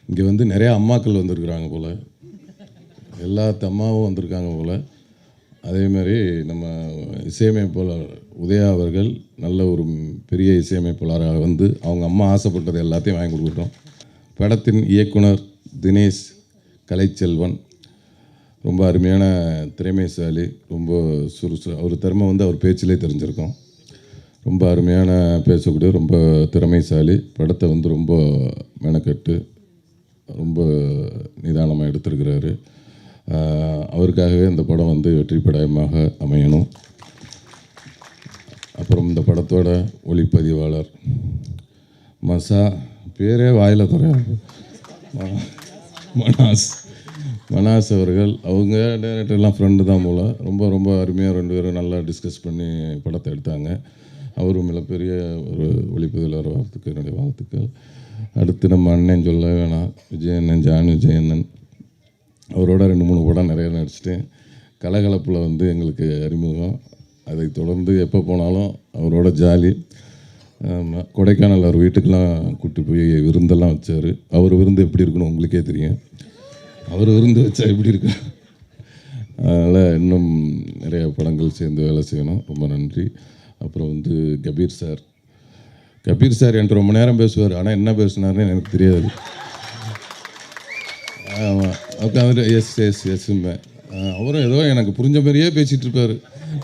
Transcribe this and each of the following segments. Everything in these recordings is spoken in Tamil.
இங்கே வந்து நிறையா அம்மாக்கள் வந்திருக்கிறாங்க போல், எல்லா அம்மாவும் வந்திருக்காங்க போல். அதேமாதிரி நம்ம இசையமைப்பாளர் உதயா அவர்கள் நல்ல ஒரு பெரிய இசையமைப்பாளராக வந்து அவங்க அம்மா ஆசைப்பட்டது எல்லாத்தையும் வாங்கி கொடுக்குறோம். படத்தின் இயக்குனர் தினேஷ் கலைச்செல்வன் ரொம்ப அருமையான திறமைசாலி, ரொம்ப அவர் திறமை வந்து அவர் பேச்சிலே தெரிஞ்சிருக்கோம். ரொம்ப அருமையான பேசக்கூடிய ரொம்ப திறமைசாலி. படத்தை வந்து ரொம்ப மெனக்கட்டு ரொம்ப நிதானமாக எடுத்திருக்கிறாரு. அவருக்காகவே இந்த படம் வந்து வெற்றி படமாக அமையணும். அப்புறம் இந்த படத்தோட ஒளிப்பதிவாளர் மசா, பேரே வாயில் துறையாது, மனாஸ் அவர்கள். அவங்க டேரக்டர்லாம் ஃப்ரெண்டு தான் போல். ரொம்ப ரொம்ப அருமையாக 2 பேரும் நல்லா டிஸ்கஸ் பண்ணி படத்தை எடுத்தாங்க. அவரும் மிகப்பெரிய ஒரு ஒளிப்பதிவாளர் வார்த்தைக்கு என்னுடைய வாழ்த்துக்கள். அடுத்து நம்ம அண்ணன் சொல்ல வேணாம், விஜயண்ணன், ஜானு விஜயண்ணன். அவரோட 2-3 படம் நிறைய நடிச்சிட்டேன். கலகலப்பில் வந்து எங்களுக்கு அறிமுகம். அதை தொடர்ந்து எப்போ போனாலும் அவரோட ஜாலி. கொடைக்கானல் அவர் வீட்டுக்கெலாம் கூப்பிட்டு போய் விருந்தெல்லாம் வச்சார். அவர் விருந்து எப்படி இருக்குன்னு உங்களுக்கே தெரியும். அவர் விருந்து வச்சா எப்படி இருக்கு. அதனால் இன்னும் நிறைய படங்கள் சேர்ந்து வேலை செய்யணும். ரொம்ப நன்றி. அப்புறம் வந்து கபீர் சார் என்கிட்ட ரொம்ப நேரம் பேசுவார். ஆனால் என்ன பேசுனார்னு எனக்கு தெரியாது. ஆமாம், உட்காந்துட்டு எஸ்ம்பேன். அவரும் ஏதோ எனக்கு புரிஞ்ச மாதிரியே பேசிகிட்டு இருப்பார்.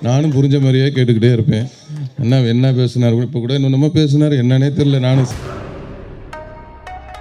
நானும் புரிஞ்ச மாதிரியே கேட்டுக்கிட்டே இருப்பேன். என்ன பேசுனார். இப்போ கூட இன்னும் பேசுனார் என்னன்னே தெரில. நானும்